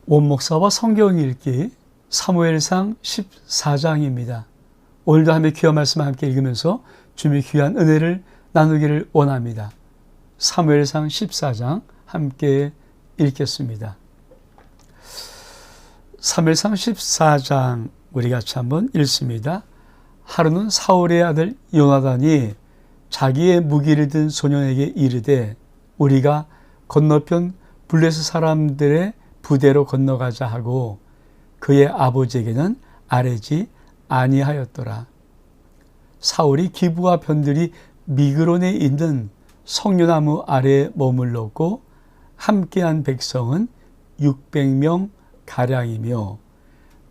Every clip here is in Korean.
원목사와 성경 읽기 사무엘상 14장입니다. 오늘도 함께 귀한 말씀 함께 읽으면서 주님의 귀한 은혜를 나누기를 원합니다. 사무엘상 14장 함께 읽겠습니다. 사무엘상 14장 우리 같이 한번 읽습니다. 하루는 사울의 아들 요나단이 자기의 무기를 든 소년에게 이르되 우리가 건너편 블레셋 사람들의 부대로 건너가자 하고 그의 아버지에게는 아뢰지 아니하였더라. 사울이 기브와 변들이 미그론에 있는 석류나무 아래에 머물렀고 함께한 백성은 600명 가량이며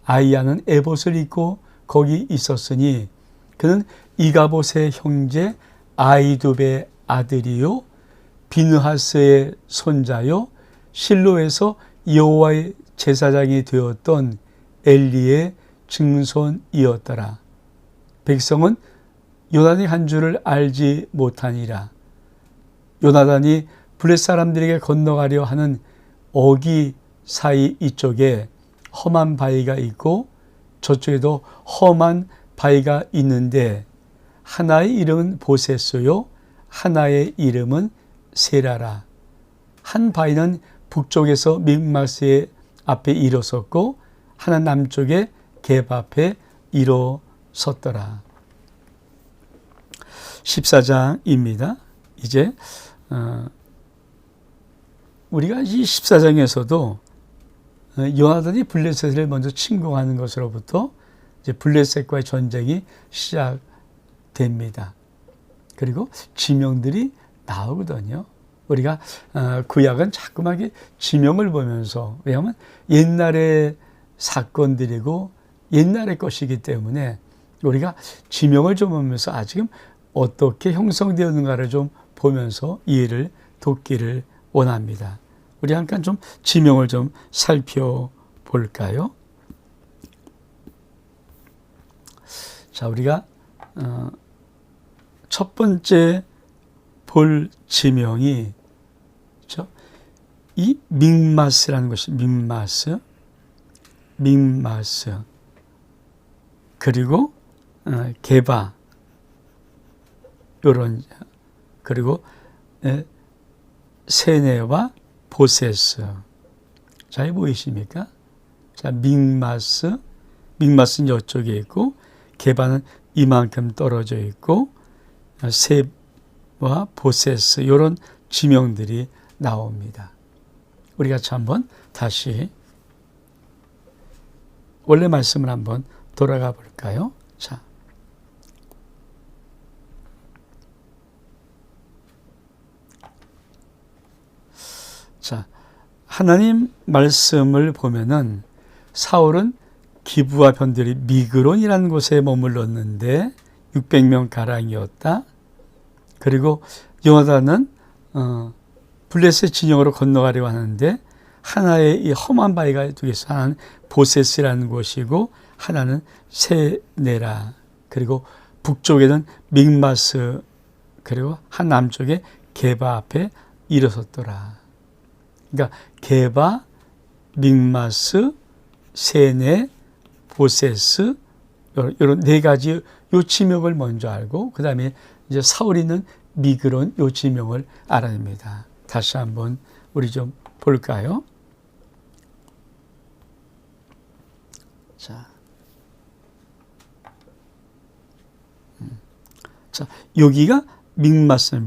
아이야는 에봇을 입고 거기 있었으니 그는 이가봇의 형제 아이두베의 아들이요 비느하스의 손자요 실로에서 여호와의 제사장이 되었던 엘리의 증손이었더라. 백성은 요나단이 한 줄을 알지 못하니라. 요나단이 블레셋 사람들에게 건너가려 하는 어기 사이 이쪽에 험한 바위가 있고 저쪽에도 험한 바위가 있는데 하나의 이름은 보세스요 하나의 이름은 세라라. 한 바위는 북쪽에서 믹마스의 앞에 일어섰고 하나 남쪽에 갭 앞에 일어섰더라. 14장입니다. 이제 우리가 이 14장에서도 요나단이 블레셋을 먼저 침공하는 것으로부터 이제 블레셋과의 전쟁이 시작됩니다. 그리고 지명들이 나오거든요. 우리가 구약은 자꾸만 지명을 보면서, 왜냐하면 옛날의 사건들이고 옛날의 것이기 때문에 우리가 지명을 좀 보면서 아직은 어떻게 형성되었는가를 좀 보면서 이해를 돕기를 원합니다. 우리 잠깐 좀 지명을 좀 살펴볼까요? 자, 우리가 첫 번째 볼 지명이 그렇죠? 이 믹마스라는 것이 믹마스 그리고 게바 요런, 그리고 세네와 보세스. 잘 보이십니까? 자, 믹마스는 이쪽에 있고 게바는 이만큼 떨어져 있고 세와 보세스 이런 지명들이 나옵니다. 우리 같이 한번 다시 원래 말씀을 한번 돌아가 볼까요? 자, 하나님 말씀을 보면은 사울은 기브와 변들이 미그론이라는 곳에 머물렀는데 600명 가량이었다. 그리고 요나단은 블레셋 진영으로 건너가려고 하는데 하나의 이 험한 바위가 두 개 있어. 하나는 보세스라는 곳이고 하나는 세네라. 그리고 북쪽에는 믹마스, 그리고 한 남쪽에 게바 앞에 일어섰더라. 그러니까 게바, 믹마스, 세네, 보세스 이런 네 가지 요 지명을 먼저 알고 그 다음에 이제 사울이 있는 미그론 요 지명을 알아냅니다. 다시 한번 우리 좀 볼까요? 자, 여기가 믹마스,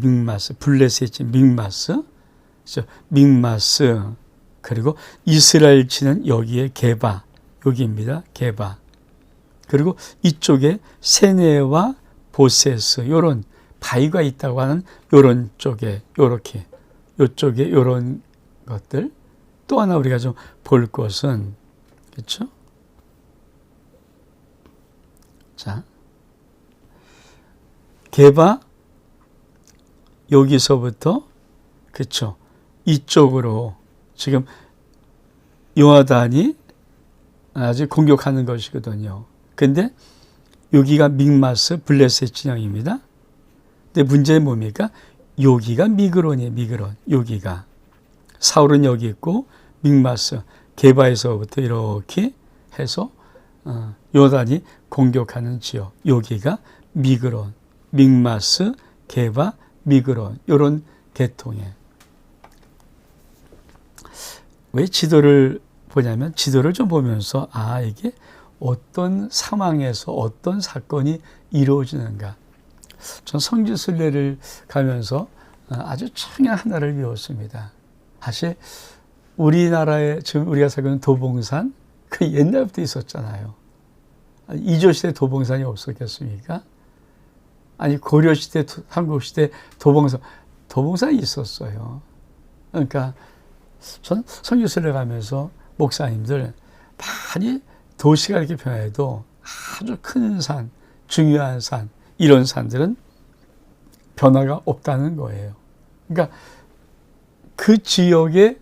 블레셋이 믹마스, 믹마스, 그리고 이스라엘 치는 여기에 게바, 여기입니다. 게바. 그리고 이쪽에 세네와 보세스, 요런 바위가 있다고 하는 요런 쪽에, 요렇게, 요쪽에 요런 것들. 또 하나 우리가 좀 볼 것은, 그렇죠? 자, 게바, 여기서부터, 그렇죠? 이쪽으로 지금 요나단이 아주 공격하는 것이거든요. 근데 여기가 믹마스 블레셋 진영입니다. 근데 문제는 뭡니까? 여기가 미그론이에요. 미그론. 여기가 사울은 여기 있고 믹마스 게바에서부터 이렇게 해서 요단이 공격하는 지역, 여기가 미그론, 믹마스, 게바, 미그론 이런 계통에. 왜 지도를 보냐면 지도를 좀 보면서 이게 어떤 상황에서 어떤 사건이 이루어지는가. 전 성지순례를 가면서 아주 중요한 하나를 배웠습니다. 사실 우리나라에 지금 우리가 살고 있는 도봉산, 그 옛날부터 있었잖아요. 이조시대 도봉산이 없었겠습니까? 아니 고려시대, 삼국시대 도봉산이 있었어요. 그러니까 전 성지순례 가면서 목사님들 많이 도시가 이렇게 변해도 아주 큰 산, 중요한 산, 이런 산들은 변화가 없다는 거예요. 그러니까 그 지역의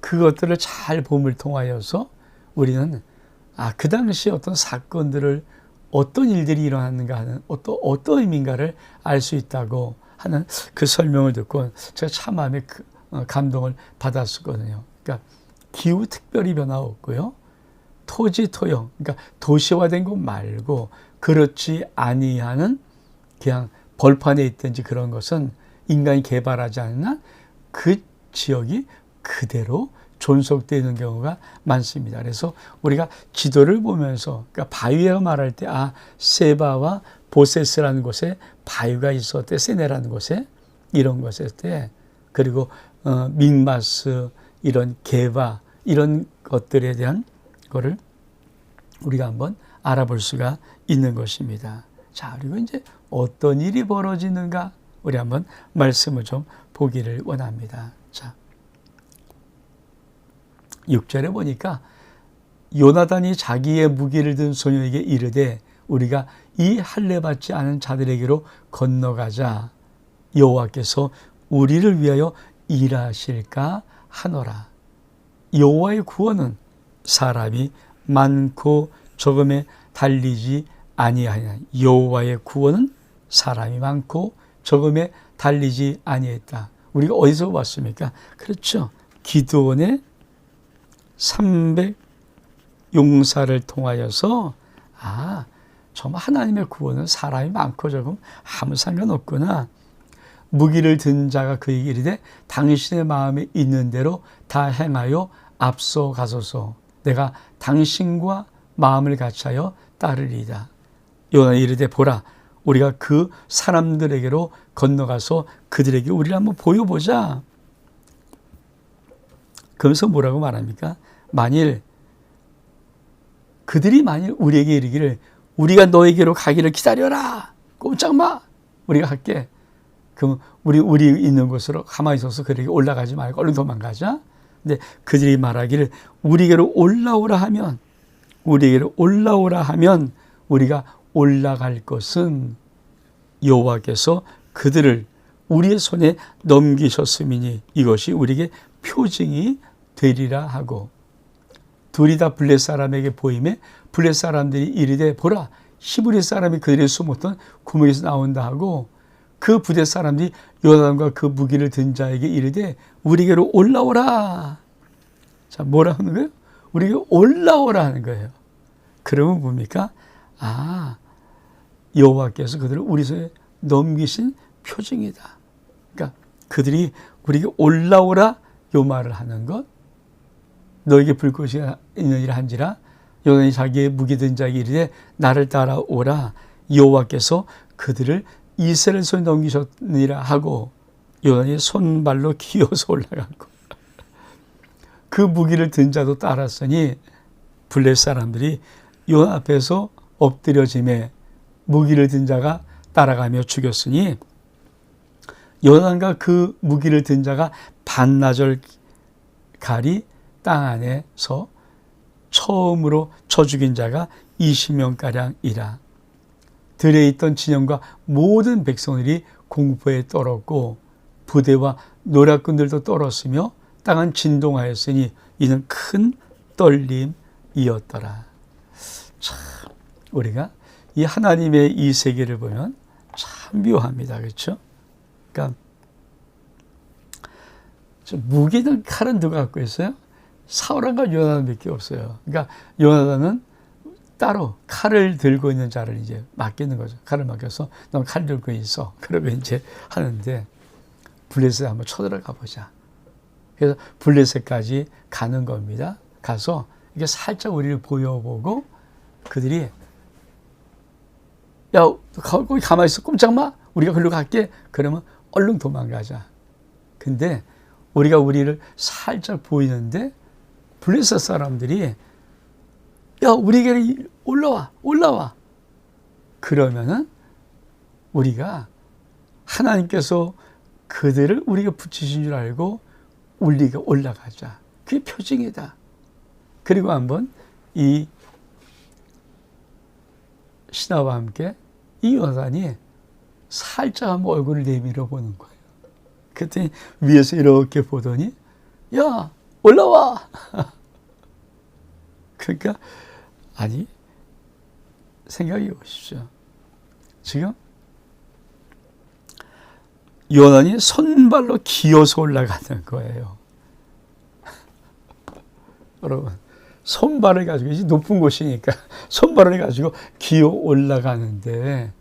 그것들을 잘 봄을 통하여서 우리는 그 당시 어떤 사건들을 어떤 일들이 일어났는가 하는 어떤 의미인가를 알 수 있다고 하는 그 설명을 듣고 제가 참 마음에 감동을 받았었거든요. 그러니까 기후 특별히 변화 없고요. 토지 토형, 그러니까 도시화된 곳 말고 그렇지 아니하는 그냥 벌판에 있든지 그런 것은 인간이 개발하지 않는 한 그 지역이 그대로 존속되는 경우가 많습니다. 그래서 우리가 지도를 보면서 그러니까 바위에 말할 때 세바와 보세스라는 곳에 바위가 있었대, 세네라는 곳에 이런 것일 때, 그리고 믹마스, 이런 게바 이런 것들에 대한 거를 우리가 한번 알아볼 수가 있는 것입니다. 자, 그리고 이제 어떤 일이 벌어지는가 우리 한번 말씀을 좀 보기를 원합니다. 자, 6절에 보니까 요나단이 자기의 무기를 든 소녀에게 이르되 우리가 이 할례 받지 않은 자들에게로 건너가자. 여호와께서 우리를 위하여 일하실까 하노라. 여호와의 구원은 사람이 많고 적음에 달리지 아니하냐. 여호와의 구원은 사람이 많고 적음에 달리지 아니했다. 우리가 어디서 봤습니까? 그렇죠. 기드온의 300 용사를 통하여서 정말 하나님의 구원은 사람이 많고 적음 아무 상관없구나. 무기를 든 자가 그에게 이르되 당신의 마음에 있는 대로 다 행하여 앞서 가소서. 내가 당신과 마음을 같이하여 따르리이다. 요나단이 이르되 보라, 우리가 그 사람들에게로 건너가서 그들에게 우리를 한번 보여보자. 그러면서 뭐라고 말합니까? 그들이 만일 우리에게 이르기를 우리가 너에게로 가기를 기다려라. 꼼짝 마. 우리가 갈게. 그럼 우리 있는 곳으로 가만히 있어서 그들에게 올라가지 말고 얼른 도망가자. 근데 그들이 말하기를 우리에게로 올라오라 하면 우리가 올라갈 것은 여호와께서 그들을 우리의 손에 넘기셨음이니 이것이 우리에게 표징이 되리라 하고, 둘이 다 블레 사람에게 보임에 블레 사람들이 이르되 보라, 히브리 사람이 그들이 숨었던 구멍에서 나온다 하고, 그 부대 사람들이 요나단과 그 무기를 든 자에게 이르되 우리에게로 올라오라. 자, 뭐라 하는 거예요? 우리에게 올라오라 하는 거예요. 그러면 뭡니까? 여호와께서 그들을 우리 손에 넘기신 표징이다. 그러니까 그들이 우리에게 올라오라 요 말을 하는 것, 너에게 불꽃이 있느니라 한지라. 요나단이 자기의 무기 든 자에게 이르되 나를 따라오라. 여호와께서 그들을 이스라엘 손에 넘기셨느니라 하고, 요나단이 손발로 기어서 올라가고 그 무기를 든 자도 따랐으니 블레 사람들이 요나 앞에서 엎드려짐에 무기를 든 자가 따라가며 죽였으니 요나단과 그 무기를 든 자가 반나절 가리 땅 안에서 처음으로 쳐 죽인 자가 20명가량이라. 들에 있던 진영과 모든 백성들이 공포에 떨었고 부대와 노략군들도 떨었으며 땅은 진동하였으니 이는 큰 떨림이었더라. 참, 우리가 이 하나님의 이 세계를 보면 참 묘합니다. 그렇죠? 그러니까 무기든 칼은 누가 갖고 있어요? 사울과 요나단밖에 없어요. 그러니까 요나단은 따로 칼을 들고 있는 자를 이제 맡기는 거죠. 칼을 맡겨서 넌 칼 들고 있어. 그러면 이제 하는데 블레셋에 한번 쳐들어가 보자. 그래서 블레셋까지 가는 겁니다. 가서 이게 살짝 우리를 보여보고 그들이 야, 거기 가만히 있어. 꼼짝 마. 우리가 글로 갈게. 그러면 얼른 도망가자. 근데 우리가 우리를 살짝 보이는데 블레셋 사람들이 야, 우리에게 올라와. 그러면은 우리가 하나님께서 그들을 우리가 붙이신 줄 알고 우리가 올라가자. 그게 표징이다. 그리고 한번 이 신하와 함께 이 요나단이 살짝 한번 얼굴을 내밀어 보는 거예요. 그랬더니 위에서 이렇게 보더니 야, 올라와. 그러니까 아니 생각해 보십시오. 지금 요나단이 손발로 기어서 올라가는 거예요. 여러분, 손발을 가지고 이제 높은 곳이니까 손발을 가지고 기어 올라가는데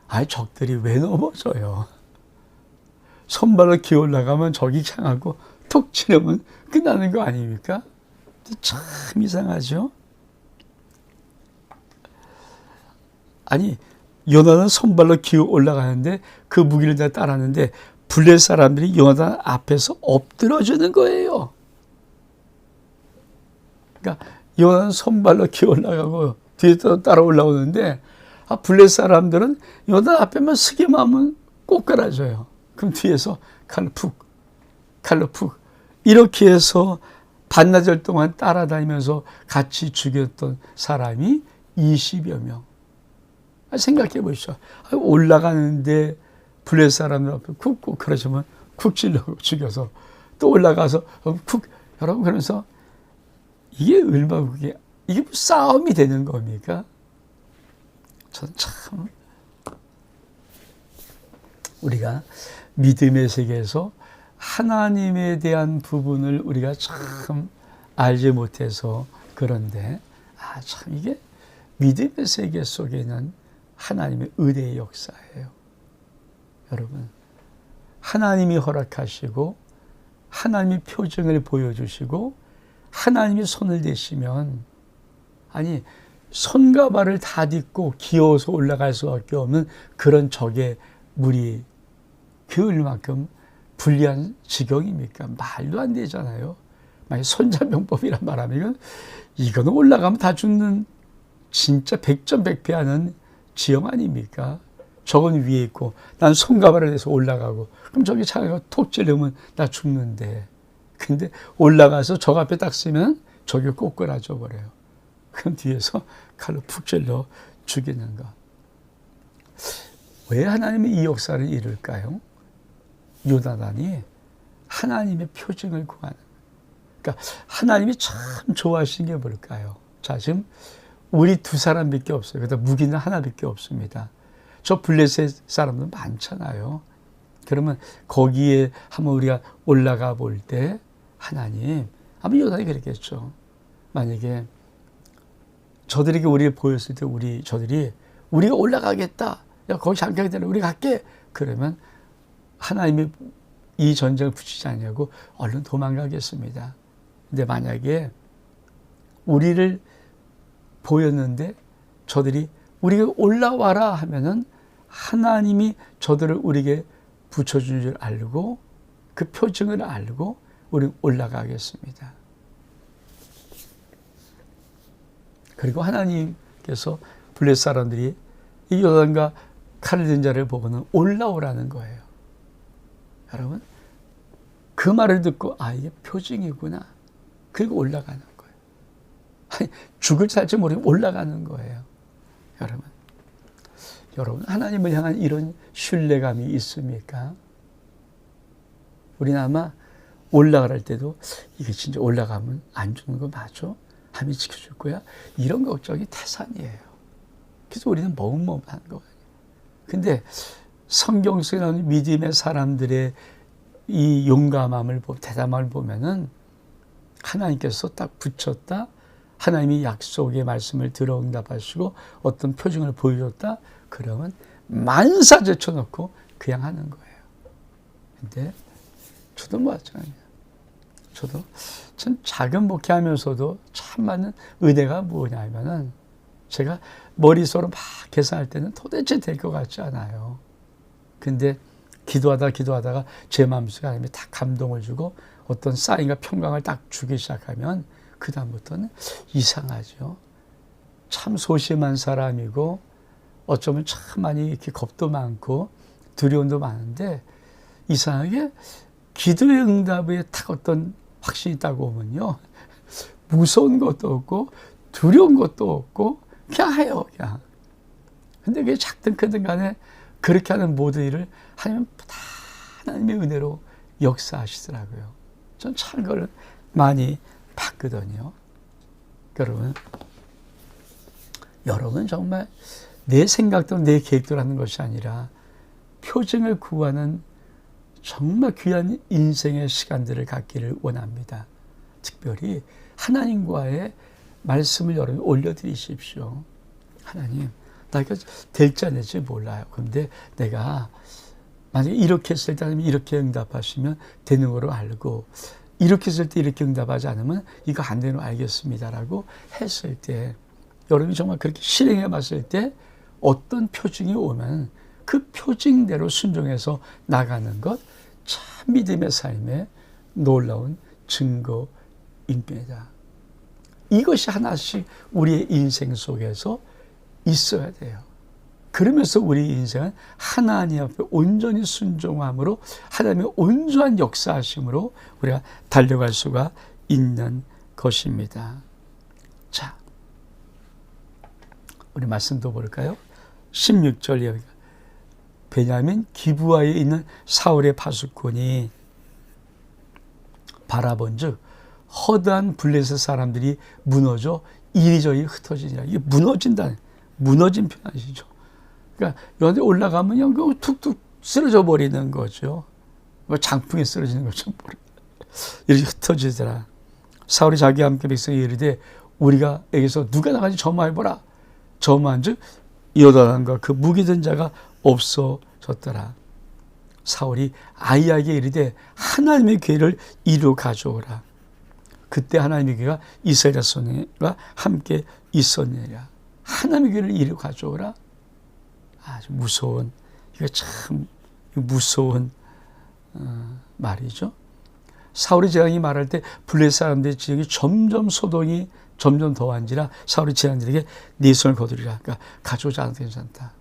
아니 적들이 왜 넘어져요? 손발로 기어 올라가면 적이 향하고 툭 치려면 끝나는 거 아닙니까? 참 이상하죠? 아니 요나단 손발로 기어 올라가는데 그 무기를 다 따랐는데 블레셋 사람들이 요나단 앞에서 엎드러지는 거예요. 그러니까 요나단 손발로 기어 올라가고 뒤에 또 따라 올라오는데 블레셋 사람들은 요나단 앞에만 서기만 하면 꼬꾸라져요. 그럼 뒤에서 칼로 푹 이렇게 해서 반나절 동안 따라다니면서 같이 죽였던 사람이 20여 명. 생각해 보시죠. 올라가는데 블레셋 사람들 앞에 쿡 그러시면 쿡 찔러고 죽여서 또 올라가서 쿡 여러분 그러면서 이게 얼마나 이게 싸움이 되는 겁니까? 저는 참 우리가 믿음의 세계에서 하나님에 대한 부분을 우리가 참 알지 못해서 그런데 참 이게 믿음의 세계 속에는 하나님의 은혜의 역사예요. 여러분, 하나님이 허락하시고 하나님이 표징을 보여주시고 하나님이 손을 대시면 아니 손과 발을 다 딛고 기어서 올라갈 수밖에 없는 그런 적의 무리 그 얼만큼 불리한 지경입니까? 말도 안 되잖아요. 만약 손자병법이란 말하면 이거는 올라가면 다 죽는 진짜 백전백패하는 지형 아닙니까? 저건 위에 있고 난 손과 발을 해서 올라가고 그럼 저기 차가 톡 찌르면 나 죽는데 근데 올라가서 저 앞에 딱 쓰면 저기 꼬꾸라져 버려요. 그럼 뒤에서 칼로 푹 찔러 죽이는 것. 왜 하나님이 이 역사를 이룰까요? 요나단이 하나님의 표징을 구하는. 그러니까 하나님이 참 좋아하시는 게 뭘까요? 자, 지금 우리 두 사람밖에 없어요. 그러다 무기는 하나밖에 없습니다. 저 블레셋 사람들 많잖아요. 그러면 거기에 한번 우리가 올라가 볼 때 하나님, 아마 요나단이 그랬겠죠. 만약에 저들에게 우리를 보였을 때 저들이 우리가 올라가겠다. 야, 거기 잠깐 기다려. 우리 갈게. 그러면 하나님이 이 전쟁을 붙이지 않냐고 얼른 도망가겠습니다. 근데 만약에 우리를 보였는데 저들이 우리가 올라와라 하면은 하나님이 저들을 우리에게 붙여준 줄 알고 그 표징을 알고 우리 올라가겠습니다. 그리고 하나님께서 블레셋 사람들이 이 요단과 칼을 든 자를 보고는 올라오라는 거예요. 여러분, 그 말을 듣고 이게 표징이구나. 그리고 올라가는 거예요. 아니, 죽을지 살지 모르고 올라가는 거예요. 여러분, 하나님을 향한 이런 신뢰감이 있습니까? 우리는 아마 올라갈 때도 이게 진짜 올라가면 안 주는 거 맞아? 하나님이 지켜줄 거야? 이런 걱정이 태산이에요. 그래서 우리는 머뭇머뭇한 거예요. 근데 성경 속에 나오는 믿음의 사람들의 이 용감함을 대담함을 보면은 하나님께서 딱 붙였다. 하나님이 약속의 말씀을 들어 응답하시고 어떤 표징을 보여줬다. 그러면 만사 제쳐놓고 그냥 하는 거예요. 근데 저도 마찬가지예요. 저도 참 작은 목회하면서도 참 많은 은혜가 뭐냐면은 제가 머릿속으로 막 계산할 때는 도대체 될 것 같지 않아요. 근데 기도하다가 제 마음속에 하나님이 딱 감동을 주고 어떤 사인과 평강을 딱 주기 시작하면 그 다음부터는 이상하죠. 참 소심한 사람이고 어쩌면 참 많이 이렇게 겁도 많고 두려움도 많은데 이상하게 기도의 응답에 딱 어떤 확신이 있다고 보면요. 무서운 것도 없고 두려운 것도 없고 그냥 해요. 그냥. 근데 그게 작든 크든 간에 그렇게 하는 모든 일을 하나님은 다 하나님의 은혜로 역사하시더라고요. 전 참 그걸 많이 봤거든요. 여러분 정말 내 생각도 내 계획대로 하는 것이 아니라 표징을 구하는 정말 귀한 인생의 시간들을 갖기를 원합니다. 특별히 하나님과의 말씀을 여러분 올려드리십시오. 하나님, 나 이거 될지 안 될지 몰라요. 그런데 내가 만약에 이렇게 했을 때 하나님이 이렇게 응답하시면 되는 거로 알고 이렇게 했을 때 이렇게 응답하지 않으면 이거 안 되는 거 알겠습니다라고 했을 때 여러분이 정말 그렇게 실행해 봤을 때 어떤 표징이 오면 그 표징대로 순종해서 나가는 것 참 믿음의 삶의 놀라운 증거입니다. 이것이 하나씩 우리의 인생 속에서 있어야 돼요. 그러면서 우리 인생은 하나님 앞에 온전히 순종함으로 하나님의 온전한 역사하심으로 우리가 달려갈 수가 있는 것입니다. 자, 우리 말씀도 볼까요? 16절 여기가 베냐민 기브아에 있는 사울의 파수꾼이 바라본즉 허다한 블레셋 사람들이 무너져 이리저리 흩어지니라. 이게 무너진 표현이죠. 그러니까 여기 올라가면 그냥 툭툭 쓰러져 버리는 거죠. 장풍에 쓰러지는 것처럼 이렇게 흩어지더라. 사울이 자기와 함께 백성이 이르되 우리가 여기서 누가 나가지 점화해보라. 점화한즉 요단과 그 무기든 자가 없어졌더라. 사울이 아이에게 이르되 하나님의 괴를 이루 가져오라. 그때 하나님의 괴가 이스라엘 자손과 함께 있었느니라. 하나님의 괴를 이루 가져오라. 아주 무서운, 이거 참 무서운 말이죠. 사울이 제왕이 말할 때 블레셋 사람들의 지역이 점점 소동이 점점 더한지라 사울이 제왕들에게 네 손을 거두리라. 그러니까 가져오지 않아도 괜찮다.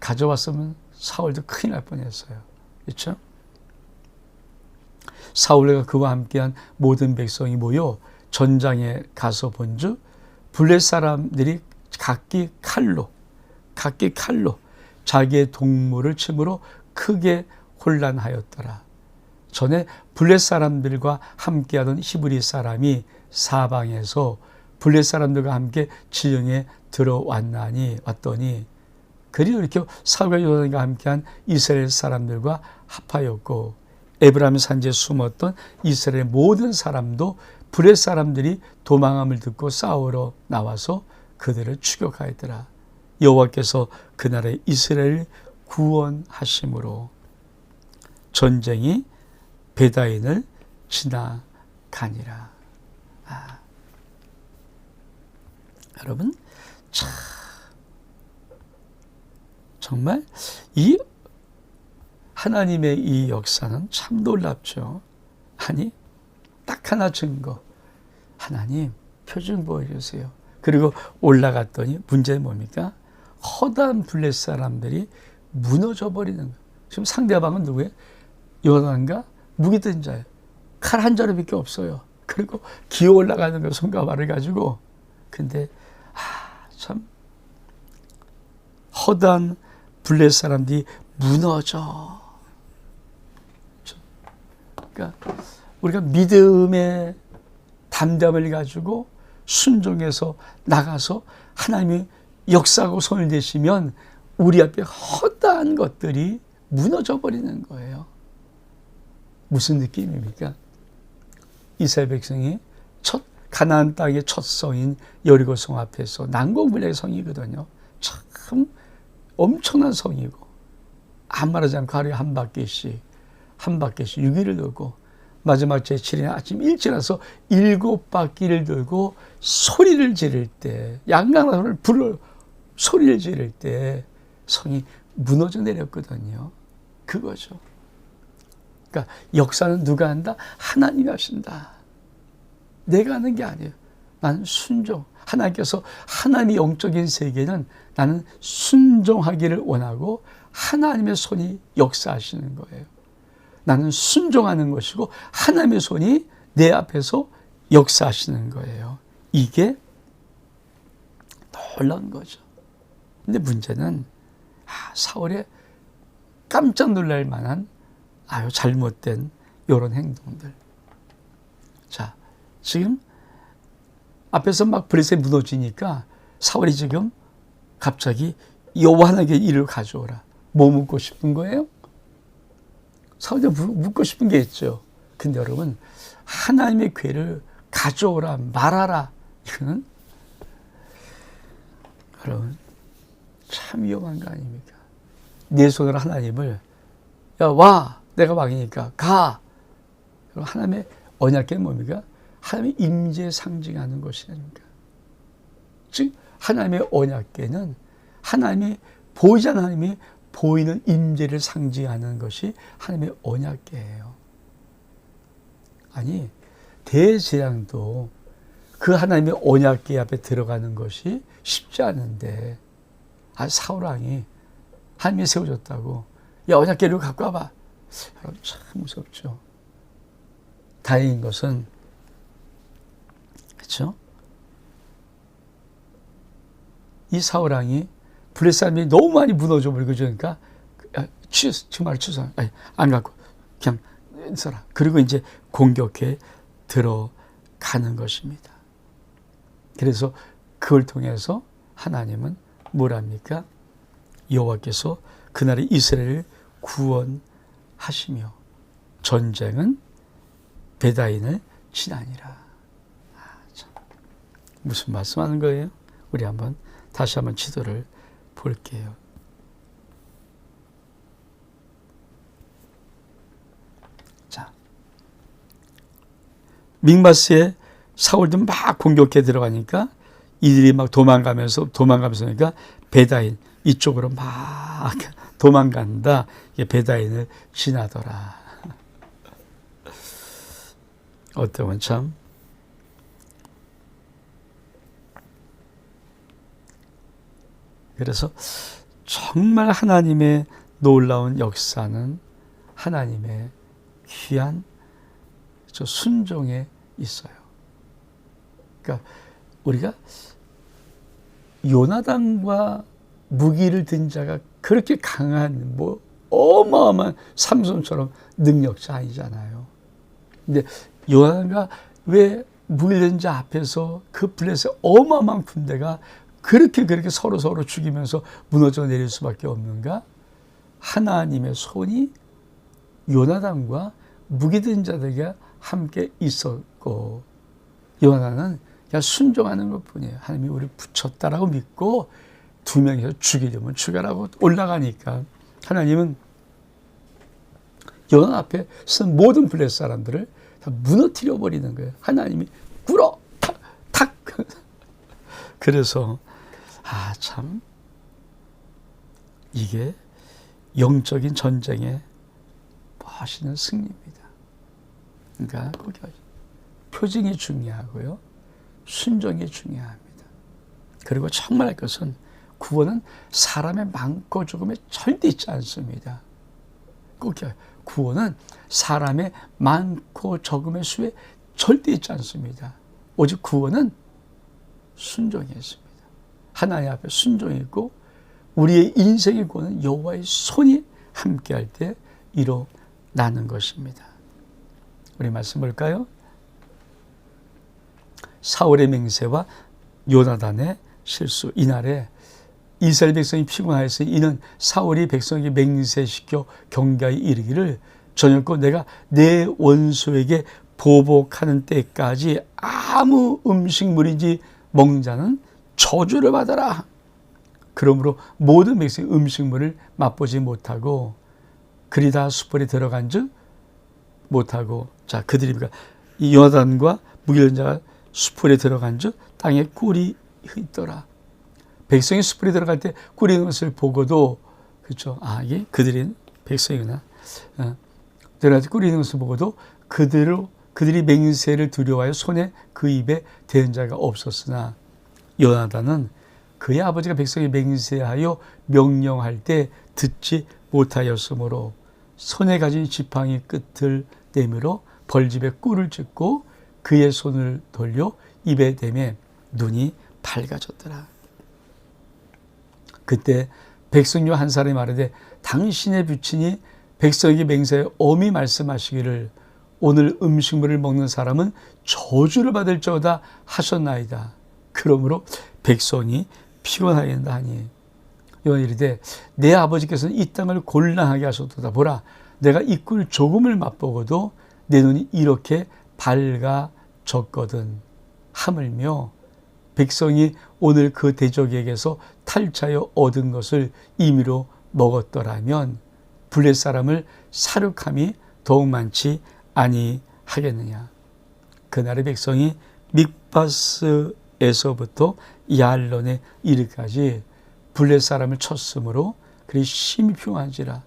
가져왔으면 사울도 큰일 날 뻔했어요. 그렇죠? 사울과 그와 함께한 모든 백성이 모여 전장에 가서 본즉 블레셋 사람들이 각기 칼로 자기의 동물을 침으로 크게 혼란하였더라. 전에 블레셋 사람들과 함께하던 히브리 사람이 사방에서 블레셋 사람들과 함께 지령에 왔더니 그리고 이렇게 사울과 요단과 함께한 이스라엘 사람들과 합하였고 에브라임 산지에 숨었던 이스라엘 모든 사람도 블레셋 사람들이 도망함을 듣고 싸우러 나와서 그들을 추격하였더라. 여호와께서 그날에 이스라엘을 구원하심으로 전쟁이 베다인을 지나가니라. 여러분 참 정말 이 하나님의 이 역사는 참 놀랍죠. 아니 딱 하나 증거. 하나님 표징 보여주세요. 그리고 올라갔더니 문제는 뭡니까? 허다한 블레셋 사람들이 무너져 버리는 거예요. 지금 상대방은 누구예요? 요단과 무기든 자예요. 칼 한 자루밖에 없어요. 그리고 기어 올라가는 거 손과 발을 가지고. 근데 참 허다한 블레셋 사람들이 무너져. 그러니까 우리가 믿음의 담담을 가지고 순종해서 나가서 하나님이 역사하고 손을 대시면 우리 앞에 허다한 것들이 무너져 버리는 거예요. 무슨 느낌입니까? 이스라엘 백성이 가나안 땅의 첫 성인 여리고 성 앞에서 난공불락의 성이거든요. 참 엄청난 성이고 안 말하지 않고 하루에 한 바퀴씩 6일을 돌고 마지막 제7일 아침 일찍 나서 7바퀴를 돌고 소리를 지를 때 양강나를 불러 소리를 지를 때 성이 무너져 내렸거든요. 그거죠. 그러니까 역사는 누가 한다? 하나님이 하신다. 내가 하는 게 아니에요. 나는 순종. 하나님께서 하나님의 영적인 세계는 나는 순종하기를 원하고 하나님의 손이 역사하시는 거예요. 나는 순종하는 것이고 하나님의 손이 내 앞에서 역사하시는 거예요. 이게 놀라운 거죠. 근데 문제는 사울의 깜짝 놀랄 만한 아유 잘못된 이런 행동들. 자, 지금 앞에서 막 블레셋이 무너지니까 사울이 지금 갑자기 여호와 하나님께 이를 가져오라. 뭐 묻고 싶은 거예요? 사울이 묻고 싶은 게 있죠. 근데 여러분, 하나님의 괴를 가져오라 말하라, 이거는 여러분 참 위험한 거 아닙니까? 내 손으로 하나님을 야 와, 내가 왕이니까 가. 그럼 하나님의 언약궤는 뭡니까? 하나님의 임재에 상징하는 것이 아닙니까? 즉 하나님의 언약궤는 하나님이 보이지 않는 하나님이 보이는 임재를 상징하는 것이 하나님의 언약궤예요. 아니 대재앙도 그 하나님의 언약궤 앞에 들어가는 것이 쉽지 않은데 사울 왕이 하나님이 세워줬다고 야 언약궤를 갖고 와봐. 여러분 참 무섭죠. 다행인 것은 그렇죠? 이 사울 왕이 블레셋 사람이 너무 많이 무너져 버리고 그러니까 정말 취소 안 갖고 그냥 써라. 그리고 이제 공격해 들어가는 것입니다. 그래서 그걸 통해서 하나님은 뭐랍니까? 여호와께서 그날의 이스라엘을 구원하시며 전쟁은 베다인을 지나니라. 참. 무슨 말씀하는 거예요? 우리 다시 한번 지도를 볼게요. 자, mikmas에 사울도 막 공격해 들어가니까 이들이 막 도망가면서 그러니까 베다인 이쪽으로 막 도망간다. 이게 베다인을 지나더라. 어떠면 참 그래서 정말 하나님의 놀라운 역사는 하나님의 귀한 순종에 있어요. 그러니까 우리가 요나단과 무기를 든 자가 그렇게 강한 어마어마한 삼손처럼 능력자 아니잖아요. 근데 요나단과 왜 무기를 든 자 앞에서 그 블레셋 어마어마한 군대가 그렇게 서로 죽이면서 무너져 내릴 수밖에 없는가? 하나님의 손이 요나단과 무기든 자들과 함께 있었고 요나단은 그냥 순종하는 것뿐이에요. 하나님이 우리 붙였다라고 믿고 2명이서 죽이려면 죽여라고 올라가니까 하나님은 요나단 앞에 쓴 모든 블레셋 사람들을 다 무너뜨려 버리는 거예요. 하나님이 꿇어 탁 그래서 참 이게 영적인 전쟁의 멋있는 승리입니다. 그러니까 거기 표징이 중요하고요. 순종이 중요합니다. 그리고 정말 할 것은 구원은 사람의 많고 적음에 절대 있지 않습니다. 꼭 구원은 사람의 많고 적음의 수에 절대 있지 않습니다. 오직 구원은 순종이 있습니다. 하나님 앞에 순종이 있고 우리의 인생의 구원은 여호와의 손이 함께할 때 일어나는 것입니다. 우리 말씀 볼까요? 사울의 맹세와 요나단의 실수. 이날에 이스라엘 백성이 피곤하였으니 이는 사울이 백성에게 맹세시켜 경가에 이르기를 저녁고 내가 내 원수에게 보복하는 때까지 아무 음식물인지 먹는 자는 저주를 받아라. 그러므로 모든 백성이 음식물을 맛보지 못하고 그리 다 숯불에 들어간즉 못하고, 자, 그들이 이 요나단과 무기련자가 숯불에 들어간즉 땅에 꿀이 있더라. 백성이 숯불에 들어갈 때 꿀이 있는 것을 보고도, 그렇죠? 아, 이게 그들이 백성이구나. 들어갈 때 꿀이 있는 것을 보고도 그들이 맹세를 두려워하여 손에 그 입에 대는 자가 없었으나 요나단은 그의 아버지가 백성이 맹세하여 명령할 때 듣지 못하였으므로 손에 가진 지팡이 끝을 내밀어 벌집에 꿀을 찍고 그의 손을 돌려 입에 대매 눈이 밝아졌더라. 그때 백성 중 한 사람이 말하되 당신의 부친이 백성에게 맹세하여 엄히 말씀하시기를 오늘 음식물을 먹는 사람은 저주를 받을지어다 하셨나이다. 그러므로 백성이 피곤하였다 하니 요나 이르되 내 아버지께서는 이 땅을 곤란하게 하셨도다. 보라, 내가 이 꿀 조금을 맛보고도 내 눈이 이렇게 밝아졌거든. 하물며 백성이 오늘 그 대적에게서 탈취하여 얻은 것을 임의로 먹었더라면 블레 사람을 사륙함이 더욱 많지 아니하겠느냐. 그날의 백성이 믹바스에서부터 야알론에 이르기까지 블레 사람을 쳤으므로 그리 심히 피곤한지라.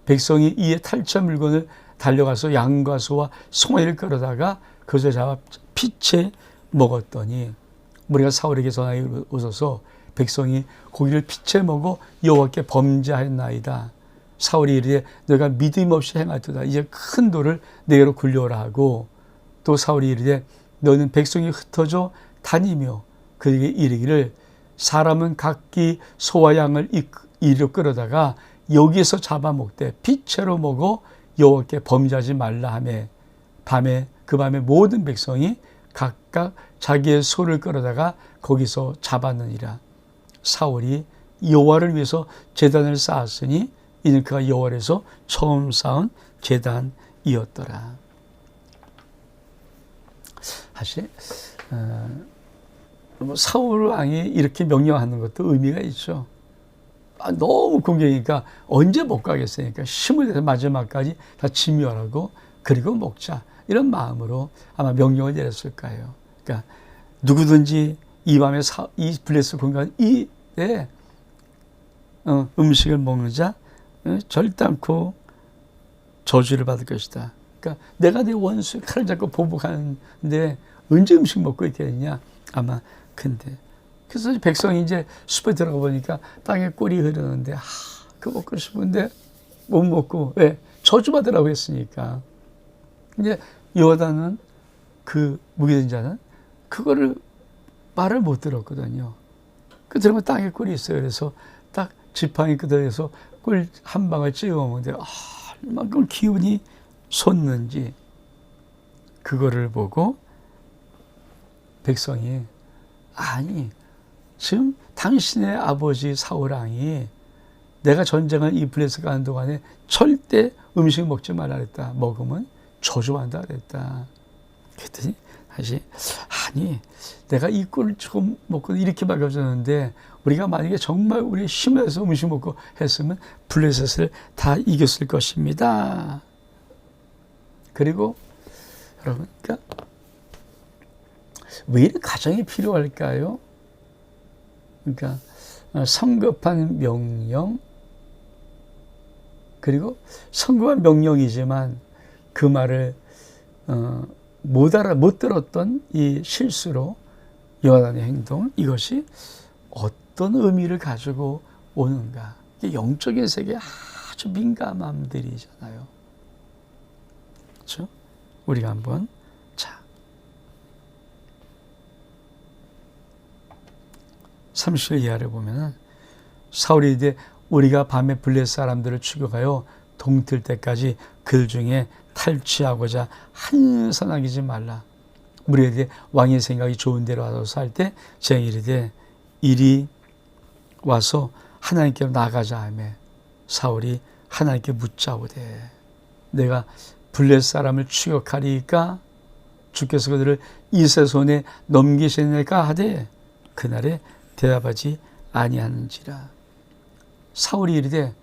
백성이 이에 탈취한 물건을 달려가서 양과 소와 송아지를 끌어다가 그것을 잡아 피채 먹었더니 무리가 사울에게 전하여 오소서 백성이 고기를 피채 먹어 여호와께 범죄하였나이다. 사울이 이르되 너가 믿음 없이 행하도다. 이제 큰 돌을 내게로 굴려오라 하고, 또 사울이 이르되 너는 백성이 흩어져 다니며 그에게 이르기를 사람은 각기 소와 양을 이리로 끌어다가 여기에서 잡아먹되 피채로 먹어 여호와께 범죄하지 말라 하매 그 밤에 모든 백성이 각각 자기의 소를 끌어다가 거기서 잡았느니라. 사울이 여호와를 위해서 제단을 쌓았으니 이는 그가 여호와에서 처음 쌓은 제단이었더라. 사실 사울 왕이 이렇게 명령하는 것도 의미가 있죠. 너무 공격이니까 언제 못 가겠으니까 힘을 내서 마지막까지 다 진멸하고 그리고 먹자, 이런 마음으로 아마 명령을 내렸을 거예요. 그러니까 누구든지 이 밤에 이 블레스 공간 이때 음식을 먹는 자 절대 않고 저주를 받을 것이다. 그러니까 내가 내 원수의 칼을 잡고 보복하는데 언제 음식 먹고 있겠느냐. 아마 근데 그래서 백성이 이제 숲에 들어가 보니까 땅에 꿀이 흐르는데 그거 먹고 싶은데 못 먹고, 왜? 저주받으라고 했으니까. 이제 요나단은 그 무기된 자는 그거를 말을 못 들었거든요. 그 들으면 땅에 꿀이 있어요. 그래서 딱 지팡이 끄덕여서 꿀 한 방울 찍어 먹는데 얼만큼 기운이 솟는지 그거를 보고 백성이 아니 지금 당신의 아버지 사울왕이 내가 전쟁을 이 블레스 가는 동안에 절대 음식 먹지 말라 그랬다. 먹으면 저주한다 그랬다. 그랬더니 다시 아니 내가 이 꿀을 조금 먹고 이렇게 밝아졌는데 우리가 만약에 정말 우리 힘을 내서 음식 먹고 했으면 블레셋을 다 이겼을 것입니다. 그리고 여러분, 그러니까 왜 이런 가정이 필요할까요? 그러니까 성급한 명령, 그리고 성급한 명령이지만 그 말을 못 들었던 이 실수로 요나단의 행동, 이것이 어떤 의미를 가지고 오는가. 이게 영적인 세계에 아주 민감한 마음들이잖아요. 그렇죠? 우리가 한번 30절 이하를 보면은 사울이 이제 우리가 밤에 블레셋 사람들을 추격하여 동틀 때까지 그들 중에 탈취하고자 한선 아끼지 말라. 무리에게 왕의 생각이 좋은 대로 와서 할 때 제가 이르되 이리 와서 하나님께 나가자 하며 사울이 하나님께 묻자오되 내가 블레셋 사람을 추격하리까 주께서 그들을 이스라엘 손에 넘기시니까 하되 그날에 대답하지 아니하는지라. 사울이 이르되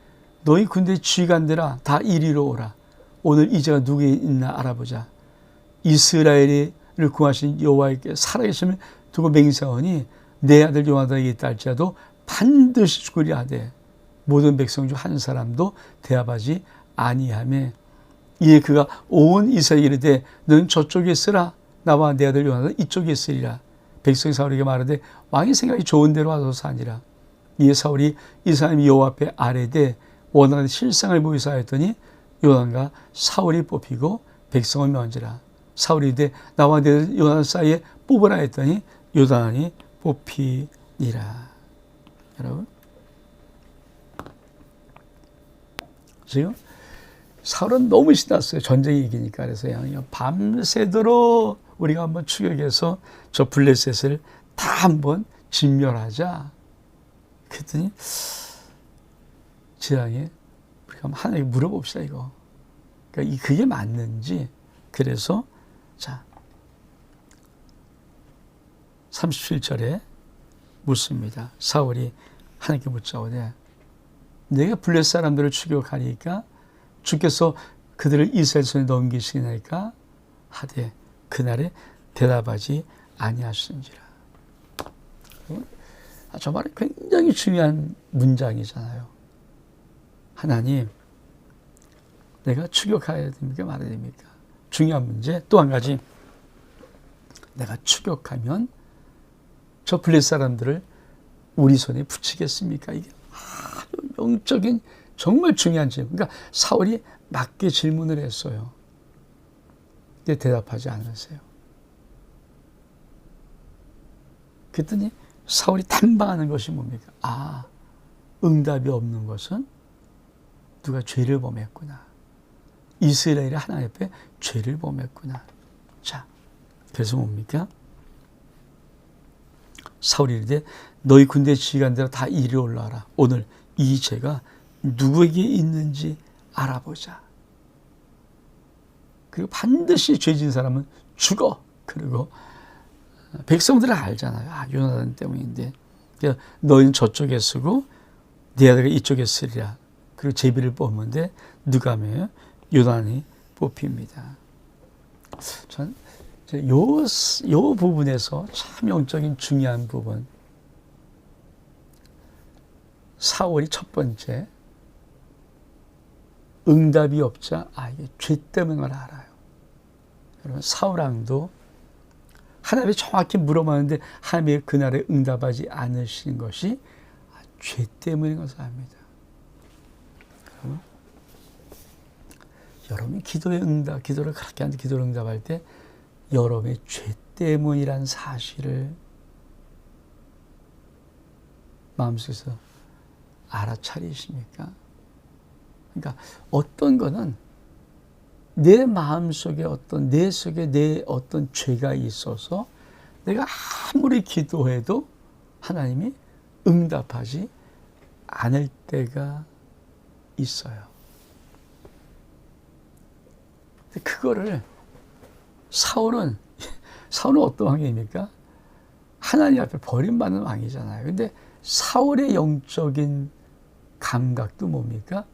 너희 군대 지휘관들아 다 이리로 오라. 오늘 이제가 누구에 있나 알아보자. 이스라엘을 구하신 여호와께 살아계심을 두고 맹세하니 내 아들 요나단에게 있다 할지라도 반드시 죽으리라 하되 모든 백성 중 한 사람도 대답하지 아니하며 이에 그가 온 이스라엘에 이르되 너는 저쪽에 있으라. 나와 내 아들 요나단 이쪽에 있으리라. 백성이 사울에게 말하되 왕의 생각이 좋은 대로 하소서 하니라. 이에 사울이 이 사람이 여호와 앞에 아뢰되 원하는 실상을 보이사 하였더니 요나단과 사울이 뽑히고 백성을 면하니라. 사울이 이르되 나와 내 아들 요나단 사이에 뽑으라 했더니 요나단이 뽑히니라. 여러분, 지금 사울은 너무 신났어요. 전쟁이 이기니까. 그래서 밤새도록 우리가 한번 추격해서 저 블레셋을 다 한번 진멸하자. 그랬더니 지랑에 우리가 한번 하나님께 물어봅시다 이거. 그러니까 그게 맞는지. 그래서 자 37절에 묻습니다. 사울이 하나님께 묻자오되 내가 블레셋 사람들을 추격하니까 주께서 그들을 이스라엘 손에 넘기시니까 하되 그날에 대답하지 아니하시는지라. 저 말이 굉장히 중요한 문장이잖아요. 하나님, 내가 추격해야 됩니까? 말아야 됩니까? 중요한 문제. 또 한 가지, 내가 추격하면 저 블레셋 사람들을 우리 손에 붙이겠습니까? 이게 아주 영적인 정말 중요한 질문. 그러니까 사울이 맞게 질문을 했어요. 근데 대답하지 않으세요. 그랬더니 사울이 탐방하는 것이 뭡니까? 아, 응답이 없는 것은 누가 죄를 범했구나. 이스라엘이 하나님 앞에 죄를 범했구나. 자, 그래서 뭡니까? 사울이 이르되 너희 군대 지휘관들아 다 이리 올라와라. 오늘 이 죄가 누구에게 있는지 알아보자. 그리고 반드시 죄진 사람은 죽어. 그리고 백성들은 알잖아요. 아, 요나단 때문인데. 너희는 저쪽에 쓰고 네 아들이 이쪽에 쓰리라. 그리고 제비를 뽑는데 누가 하면 요나단이 뽑힙니다. 전 요 부분에서 참 영적인 중요한 부분. 사울이 첫 번째 응답이 없자 이게 죄 때문인 걸 알아요. 여러분, 사울왕도 하나님이 정확히 물어봤는데 하나님이 그날에 응답하지 않으신 것이 죄 때문인 것을 압니다. 여러분이 기도의 응답, 기도를 그렇게 하는데 기도를 응답할 때 여러분의 죄 때문이란 사실을 마음속에서 알아차리십니까? 그러니까 어떤 거는 내 마음속에 내 속에 내 어떤 죄가 있어서 내가 아무리 기도해도 하나님이 응답하지 않을 때가 있어요. 그거를 사울은 어떤 왕입니까? 하나님 앞에 버림받는 왕이잖아요. 근데 사울의 영적인 감각도 뭡니까?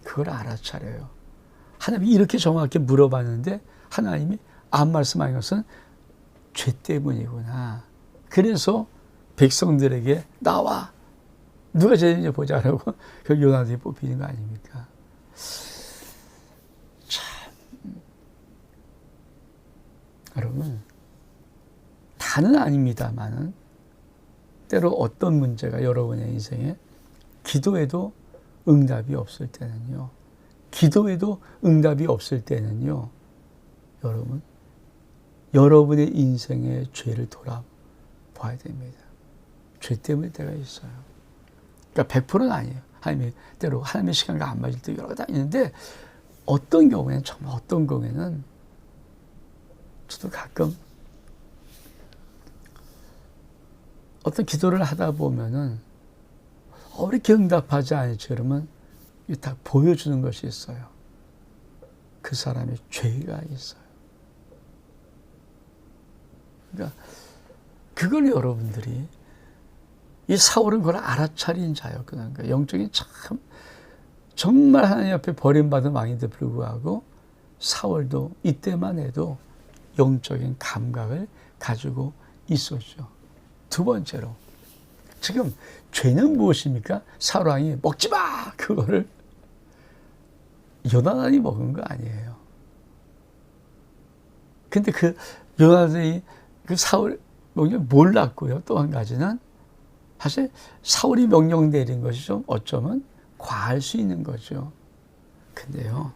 그걸 알아차려요. 하나님이 이렇게 정확히 물어봤는데 하나님이 안 말씀하는 것은 죄 때문이구나. 그래서 백성들에게 나와. 누가 죄인지 보자라고 그 요나단이 뽑히는 거 아닙니까? 참. 여러분, 다는 아닙니다만은 때로 어떤 문제가 여러분의 인생에 기도해도 응답이 없을 때는요. 기도해도 응답이 없을 때는요. 여러분, 여러분의 인생의 죄를 돌아봐야 됩니다. 죄 때문일 때가 있어요. 그러니까 100%는 아니에요. 하나님이 때로 하나님의 시간과 안 맞을 때 여러 가지 있는데 어떤 경우에는 정말 어떤 경우에는 저도 가끔 어떤 기도를 하다 보면은 이렇게 응답하지 않을지 그러면 다 보여주는 것이 있어요. 그 사람의 죄가 있어요. 그러니까 그걸 여러분들이 이 사울은 그걸 알아차린 자였거든요. 그러니까 영적인 참 정말 하나님 앞에 버림받은 왕인데 불구하고 사울도 이때만 해도 영적인 감각을 가지고 있었죠. 두 번째로 지금 죄는 무엇입니까? 사울 왕이 먹지 마! 그거를 요나단이 먹은 거 아니에요. 근데 그 요나단이 그 사울 명령 몰랐고요. 또 한 가지는 사실 사울이 명령 내린 것이 좀 어쩌면 과할 수 있는 거죠. 근데요,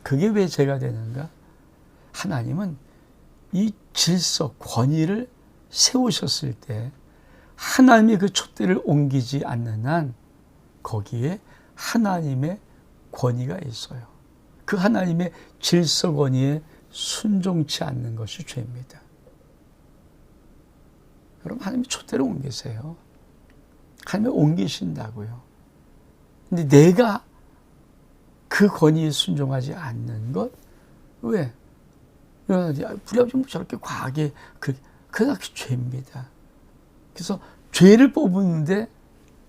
그게 왜 죄가 되는가? 하나님은 이 질서, 권위를 세우셨을 때 하나님이 그 촛대를 옮기지 않는 한 거기에 하나님의 권위가 있어요. 그 하나님의 질서 권위에 순종치 않는 것이 죄입니다. 여러분, 하나님이 촛대를 옮기세요. 하나님이 옮기신다고요. 근데 내가 그 권위에 순종하지 않는 것, 왜? 우리 아버지 뭐 저렇게 과하게, 그게 죄입니다. 그래서 죄를 뽑는데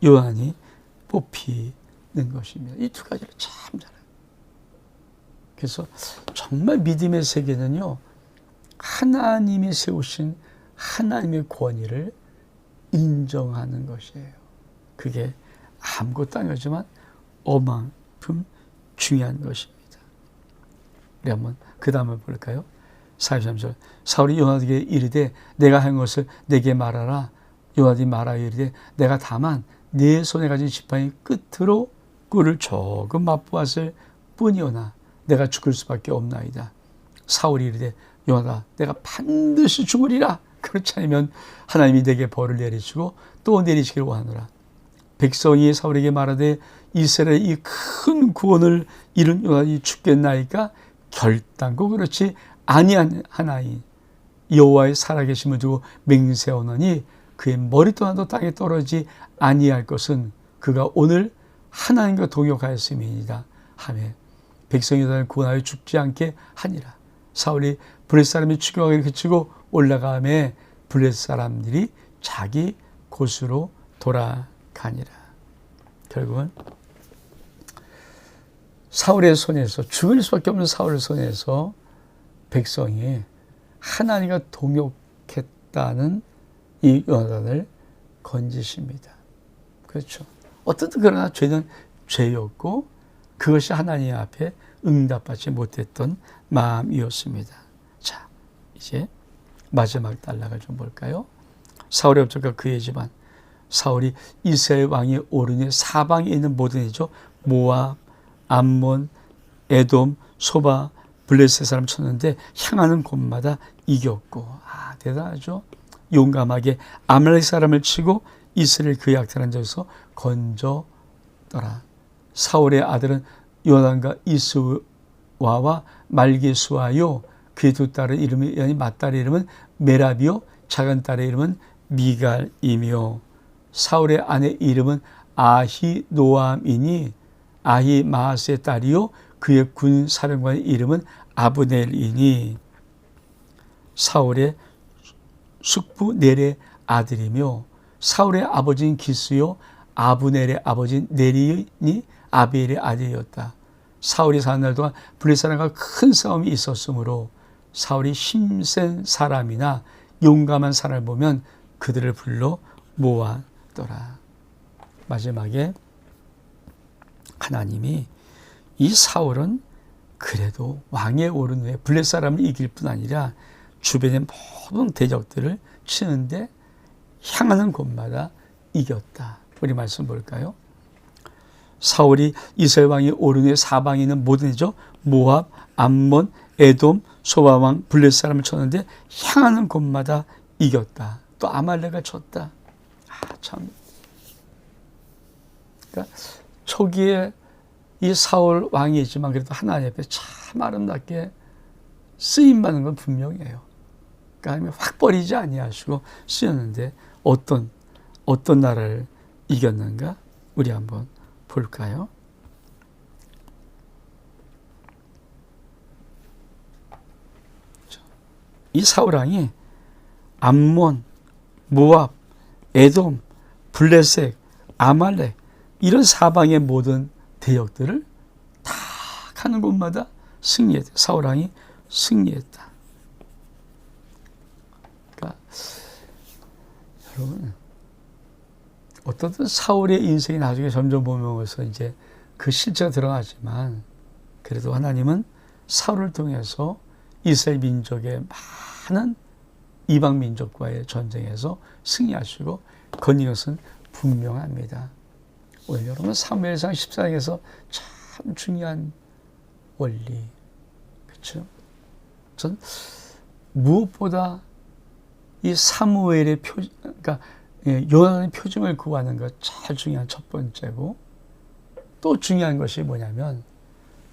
요한이 뽑히는 것입니다. 이 두 가지를 참 잘해요. 그래서 정말 믿음의 세계는요, 하나님이 세우신 하나님의 권위를 인정하는 것이에요. 그게 아무것도 아니지만 어만큼 중요한 것입니다. 우리 한번 그 다음을 볼까요? 43절. 사울이 요나단에게 이르되 내가 한 것을 내게 말하라. 요나단이 말하여 이르되 내가 다만 내 손에 가진 지팡이 끝으로 꿀을 조금 맛보았을 뿐이오나 내가 죽을 수밖에 없나이다. 사울이 이르되 요나단 내가 반드시 죽으리라. 그렇지 않으면 하나님이 내게 벌을 내리시고 또 내리시기를 원하노라. 백성이 사울에게 말하되 이스라엘의 이 큰 구원을 이룬 요나단이 죽겠나이까 결단코 그렇지 아니하나이. 여호와의 살아계심을 두고 맹세하노니 그의 머리도 하나도 땅에 떨어지지 아니할 것은 그가 오늘 하나님과 동역하였음이니이다 하며 백성이 요나단을 구원하여 죽지 않게 하니라. 사울이 블레셋 사람이 추격하기를 그치고 올라가며 블레셋 사람들이 자기 곳으로 돌아가니라. 결국은 사울의 손에서, 죽을 수밖에 없는 사울의 손에서 백성이 하나님과 동역했다는 이 요나단을 건지십니다. 그렇죠. 어쨌든 그러나 죄는 죄였고 그것이 하나님 앞에 응답받지 못했던 마음이었습니다. 자, 이제 마지막 단락을 좀 볼까요? 사울의 업적과 그의 집안. 사울이 이스라엘 왕이 오르니 사방에 있는 모든 이죠. 모압, 암몬, 에돔, 소바, 블레셋 사람 쳤는데 향하는 곳마다 이겼고, 대단하죠. 용감하게 아말렉 사람을 치고 이스라엘 그 약탈한 자에서 건져더라. 사울의 아들은 요나단과 이스와와 말기수아요. 그의 두 딸의 이름이 아니 맏딸의 이름은 메라비요, 작은 딸의 이름은 미갈이며 사울의 아내 이름은 아히노암이니 아히마아스의 딸이요 그의 군 사령관의 이름은 아브넬이니 사울의 숙부 넬의 아들이며 사울의 아버지는 기스요 아브넬의 아버지는 네리니 아비엘의 아들이었다. 사울이 사는 날 동안 블레셋 사람과 큰 싸움이 있었으므로 사울이 힘센 사람이나 용감한 사람을 보면 그들을 불러 모았더라. 마지막에 하나님이 이 사울은 그래도 왕에 오른 후에 블레셋 사람을 이길 뿐 아니라 주변의 모든 대적들을 치는데 향하는 곳마다 이겼다. 우리 말씀 볼까요? 사울이 이스라엘 왕이 오른 후에 사방에 있는 모든 이죠. 모압, 암몬, 에돔, 소바 왕, 블레셋 사람을 쳤는데 향하는 곳마다 이겼다. 또 아말렉을 쳤다. 참. 그러니까 초기에 이 사울 왕이지만 그래도 하나님 앞에 참 아름답게 쓰임받는 건 분명해요. 그러니까 하나님이 확 버리지 아니하시고 쓰였는데 어떤 나라를 이겼는가? 우리 한번 볼까요? 이 사울 왕이 암몬, 모압, 에돔, 블레셋, 아말렉 이런 사방의 모든 대역들을 다 가는 곳마다 승리했다. 사울 왕이 승리했다. 그러니까 여러분 어떻든 사울의 인생이 나중에 점점 보면서 이제 그 실체가 들어가지만 그래도 하나님은 사울을 통해서 이스라엘 민족의 많은 이방 민족과의 전쟁에서 승리하시고 건진 것은 분명합니다. 오늘 여러분 사무엘상 14장에서 참 중요한 원리, 그렇죠? 전 무엇보다 이 사무엘의 그러니까 요나단의 표징을 구하는 것 제일 중요한 첫 번째고, 또 중요한 것이 뭐냐면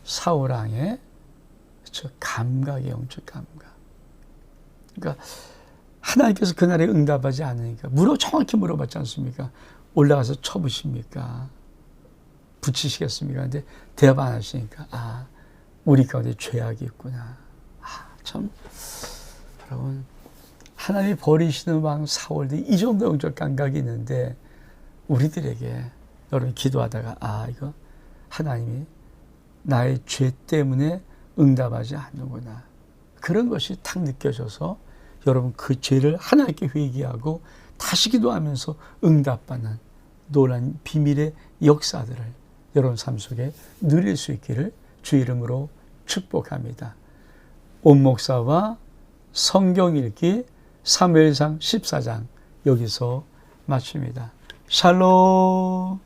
사울 왕의 그렇죠? 감각의 영적 감각. 그러니까 하나님께서 그날에 응답하지 않으니까 정확히 물어봤지 않습니까? 올라가서 쳐부십니까? 붙이시겠습니까? 근데 대답 안 하시니까 우리 가운데 죄악이 있구나. 참 여러분 하나님이 버리시는 왕 사울도 이 정도 영적 감각이 있는데 우리들에게 여러분 기도하다가 이거 하나님이 나의 죄 때문에 응답하지 않는구나. 그런 것이 탁 느껴져서 여러분 그 죄를 하나님께 회개하고 다시 기도하면서 응답받는 놀라운 비밀의 역사들을 여러분 삶 속에 누릴 수 있기를 주 이름으로 축복합니다. 온 목사와 성경 읽기 사무엘상 14장 여기서 마칩니다. 샬롬.